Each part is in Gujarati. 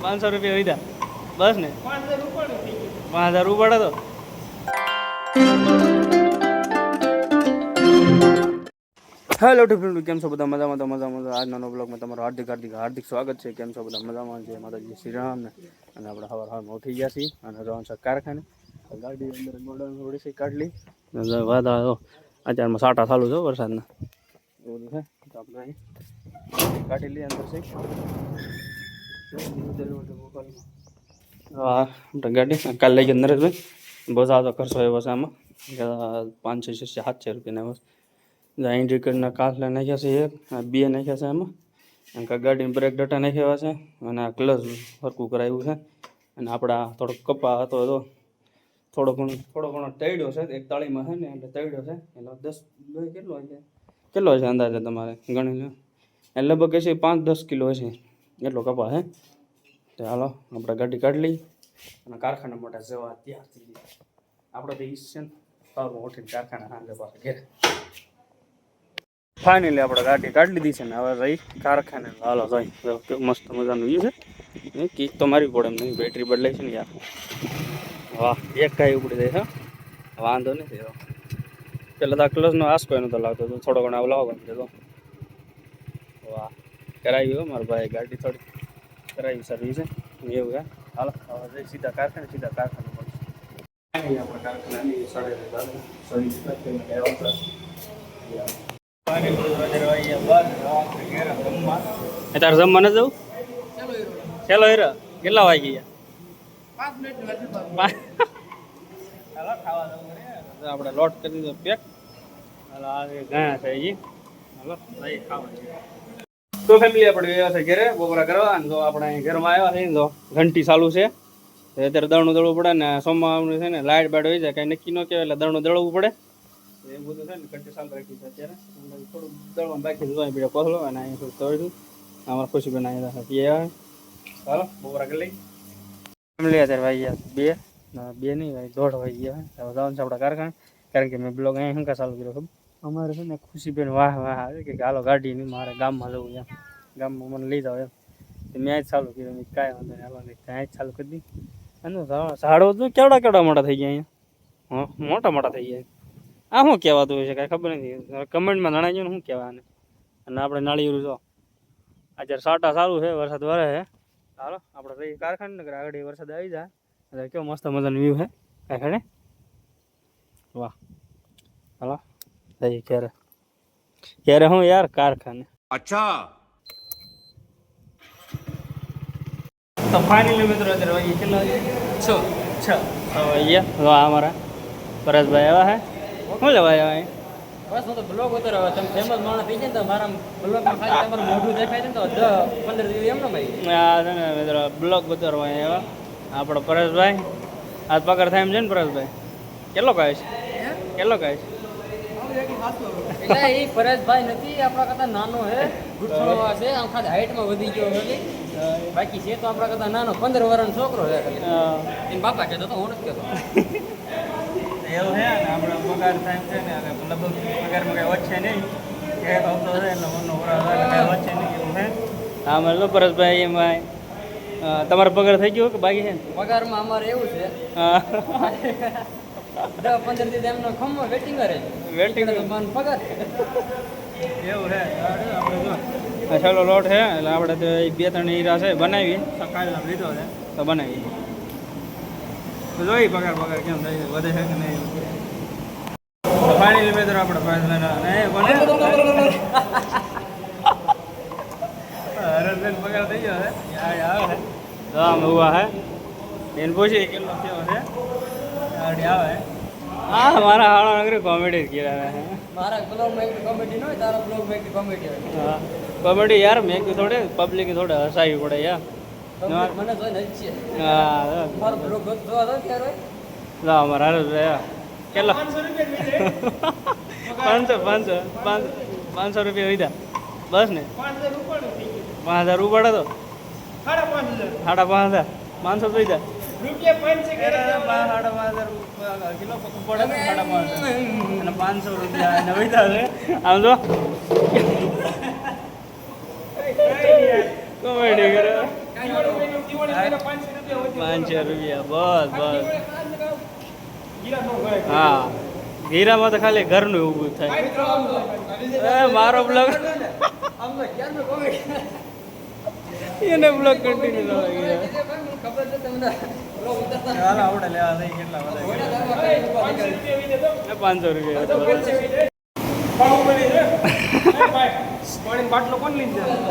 500 રૂપિયા લીધા બસ ને 5000 ઉપાડે તો હેલો ડિફરન્ટ કેમ છો બધા મજામાં તો મજામાં આજના બ્લોગમાં તમારું હાર્દિક સ્વાગત છે. કેમ છો બધા મજામાં છે માતાજી શ્રી રામ ને અને આપણે સવારમાં ઉઠી ગયા છીએ અને જવાનું છે કારખાને ગાડી અંદર ગોડાઉન થોડી કાઢલી વાદળો અત્યારમાં સાટા ચાલુ છે વરસાદના એવું છે તો આપણે અહીં કાઢી લઈએ અંદર છે હા આપણે ગાડી કાલે લઈ ગયા નરેશભાઈ બહુ સારો ખર્ચો એવો છે આમાં 500-700 રૂપિયાના ઇન્ડિકેટરના કાચલા નાખ્યા છે એક બે નાખ્યા છે એમાં ગાડીમાં બ્રેક ડટા નાખ્યા છે અને આ ક્લચ હરકું કરાવ્યું છે અને આપણા થોડોક કપા હતો તો થોડો ઘણો તળ્યો છે એક તાળીમાં છે ને એટલે તળ્યો છે એટલે 10 કેટલો છે અંદાજે તમારે ગણી લો એટલે લગભગ છે 5-10 કિલો છે એટલો કપા છે તો હાલો આપણે ગાડી કાઢી લઈ અને કારખાના મોટા જવા ત્યારથી આપણે તો ઈચ્છ છે ને સવારમાં ઉઠીને કારખાના સાંજે પાછા ઘેર ફાઇનલી આપણે ગાડી કાઢી લીધી છે ને હવે રહી કારખાને હાલો જાય મસ્ત મજાનું વ્યૂ છે કીક તો મારી પડે એમ નહીં બેટરી બદલાઈ છે ને યાર વાહ એક કાંઈ ઉપડી જાય છે વાંધો નથી પેલા તો આ ક્લચનો આસકો નતો લાગતો તો થોડો ઘણો લાવો તો વાહ કરાવી મારા ભાઈ ગાડી થોડી કરાવી સર્વિસ એવું છે હાલો હવે સીધા કારખાને આપણે કારખાનાની સર્વિસ તારે જમવા ન જવું ચાલો હીરો કેટલા વાગી ગયા 5 મિનિટ આપણે લોટ કરી દીધો પેક હાલો આ ગયા છે હાલો ખાવા તો ફેમિલી આપણે આવ્યા છે ઘરે બપોરા કરવા અને જો આપણે ઘરમાં આવ્યા છે તો ઘંટી ચાલુ છે અત્યારે દળનું દળવું પડે ને સોમવારનું છે ને લાઇટ બાઇટ હોય જાય કાંઈ નક્કી ન કહેવાય એટલે દળનું દળવું પડે એ બધું છે ને ઘંટી ચાલુ રાખી છે અત્યારે થોડું દળવાનું બાકી જોવા પીડે કોસલો અને અહીંયા થોડું તળ્યું અમારા ખુશીબેન અહીંયા પીએ ચાલો બપોરા કરી લઈ ફેમિલી અત્યારે વાગી ગયા બે નહીં ભાઈ 1:30 વાગી ગયા હવે જવાનું છે આપણા કારખાને કારણ કે મેં બ્લોગ અહીંયા શંકા ચાલુ કર્યો ખબર અમારે છે ને ખુશીબેન વાહ આવે કે હાલો ગાડી નહીં મારે ગામમાં જવું એમ ગામમાં મને લઈ જાવ એમ મેં જ ચાલુ કર્યું કાંઈ વાંધો નહીં હાલો ત્યાં જ ચાલુ કરી દી અને ઝાડો તો કેવડા મોટા થઈ ગયા અહીંયા મોટા થઈ ગયા આ શું કહેવાતું હોય છે કાંઈ ખબર નથી કમેન્ટમાં જણાવજો ને શું કહેવાય આને અને આપણે નાળિયેરું જો અત્યારે સાટા સારું છે વરસાદ વરે છે હાલો આપણે રહી કારખાને ને આગળ વરસાદ આવી જાય એટલે કેવો મસ્ત મજાનો વ્યૂ છે કારખાને વાહ હાલો જઈએ ક્યારે હું યાર કારખાને અચ્છા તો ફાઇનલી મિત્રો અત્યારે વાગી કેટલા છ વાગ્યા અમારા પરેશભાઈ આવ્યા હે શું લેવા આવ્યા બસ હું તો બ્લોગ ઉતારવા તમે ફેમસ માણસ થઈ જાય ને તો મારા બ્લોગમાં ખાલી તમારું મોઢું દેખાય છે ને તો 10-15 દિવસ એમ ને ભાઈ હા છે ને મિત્રો બ્લોગ ઉતારવા આવ્યા આપણો પરેશભાઈ આજ પગાર થાય એમ છે ને પરેશભાઈ કેટલો કહે છે એટલે એ પરેશભાઈ નથી આપણા કરતા નાનો હે ગુઠળો છે આમ ખાલી હાઈટમાં વધી ગયો છે બાકી છે તો આપણા કરતા નાનો 15 વર્ષનો છોકરો છે ખાલી એમ બાપા કહેતો તો હું નથી કહેતો એવું છે ને આપણો પગાર થાય છે ને લગભગ પગારમાં કંઈ વધશે નહીં એક હપ્તો છે એટલે મનનો કંઈ વધશે નહીં એવું છે હા મને પરેશભાઈ એમાં તમારો પગાર થઈ ગયો કે બાકી છે પગારમાં અમારે એવું છે 10-15 દિવસ એમનો ખમો વેટિંગ કરે પગાર એવું છે આપણે ચાલો લોટ છે એટલે આપણે તો 2-3 હીરા છે બનાવી કાલના લીધો છે તો બનાવી તો જોઈ પગાર કેમ થાય વધે છે કે નહીં ફાઇનલી મિત્રો આપણે પગાર થઈ ગયો છે આવે તો આમ ઉભા હે એને પૂછી કેટલો થયો છે આવે હા મારા હાળો નગરી કોમેડી જ કર્યા મારા બ્લોગમાં એક કોમેડી ન હોય તારા બ્લોગમાં એક કોમેડી હોય હા કોમેડી યાર મેં કીધું થોડે પબ્લિક થોડે હસાવી પડે યાર મને જોઈને જ છે હા મારો બ્લોગ જોવા દો ત્યારે લા અમારા હરસભાઈ કેટલા 500 રૂપિયા લીધા બસ ને 5000 ઉપાડે તો 5,500 500 લીધા કિલો પડે 5,500 અને 500 રૂપિયા નવીતા છે આમ જો કોમેડી કરે ₹500 બસ બસ. હા ગીરામાં તો ખાલી ઘરનું ઊભું થાય. મારો બ્લોગ એને બ્લોગ કન્ટિન્યુ ₹500.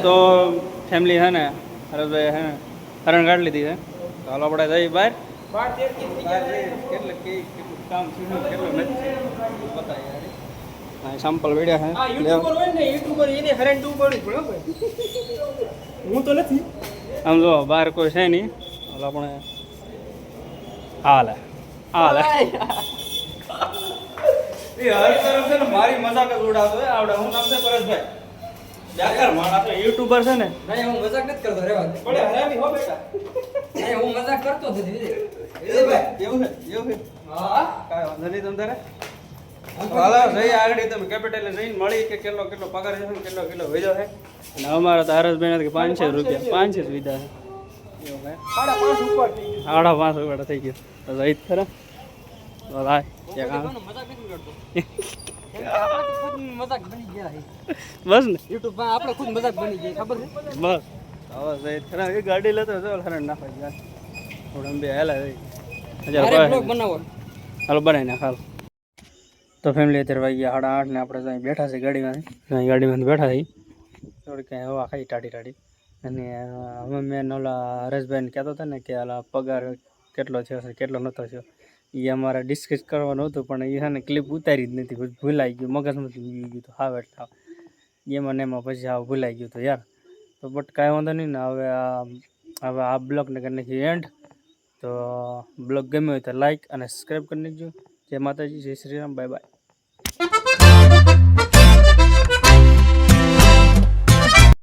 તો ફેમિલી છે ને હરેશભાઈ હે ને હરણ કાઢી લીધી છે. તો હાલો આપણે જઈએ બહાર. સેમ્પલ વેડ્યા હું તો નથી આમ જો બહાર કોઈ છે નહીં. આપણે હાલે હાલે મારી મજાક જ ઉડાવતો આવડે. હું નામ છે પરેશભાઈ જાકર માણસ યુટ્યુબર છે ને. નહીં હું મજાક નથી કરતો રેવા દે. પડે હરામી હો બેટા. નહીં હું મજાક કરતો નથી. એવું છે હા કાંઈ વાંધો નહીં તમ તારે. હાલો જઈ આગળ તમે કેપિટલ જઈને મળી કે કેટલો કેટલો પગાર છે ને કેટલો કિલો વેચો છે. અને અમારા તો હરેશભાઈ કે ₹500 500 જ વિધા છે. એવું હે ₹5.5 ઉપર થઈ ગયું. તો જઈ ખરા તો લાય મજાક નથી કરતો. આપણે ખુદ મજાક બની ગયા છે. બસ ને YouTube માં આપણે ખુદ મજાક બની ગયા ખબર છે. બસ હવે જઈ ખરા એ ગાડી લેતો ચાલ હરણ નાખો યાર. થોડા બે હેલા અરે બ્લોગ બનાવો. હાલો બનાવી નાખ હાલો. તો ફેમિલી અત્યારે વાગ્યા 8:30 ને આપણે અહીં બેઠા છે ગાડીમાં બેઠા છીએ. થોડીક કંઈ હવા ખાઈ ટાઢી અને હવે મેં ઓલા હરેશભાઈને કહેતો હતો ને કે ઓલા પગાર કેટલો થયો છે કેટલો નહોતો થયો એ અમારે ડિસ્કસ કરવાનું હતું. પણ એ છે ને ક્લિપ ઉતારી જ નથી. ભૂલાઈ ગયું મગજમાંથી ઉગી ગયું તો હાવ એટલે એમાં ને એમાં પછી હાવ ભૂલાઈ ગયું તો યાર. તો બટ કાંઈ વાંધો નહીં ને હવે આ બ્લોગને કરી નાખી એન્ડ. તો બ્લોગ ગમ્યો હોય તો લાઈક અને સબસ્ક્રાઈબ કરી નાખજો. જય માતાજી, જય શ્રી રામ, બાય બાય.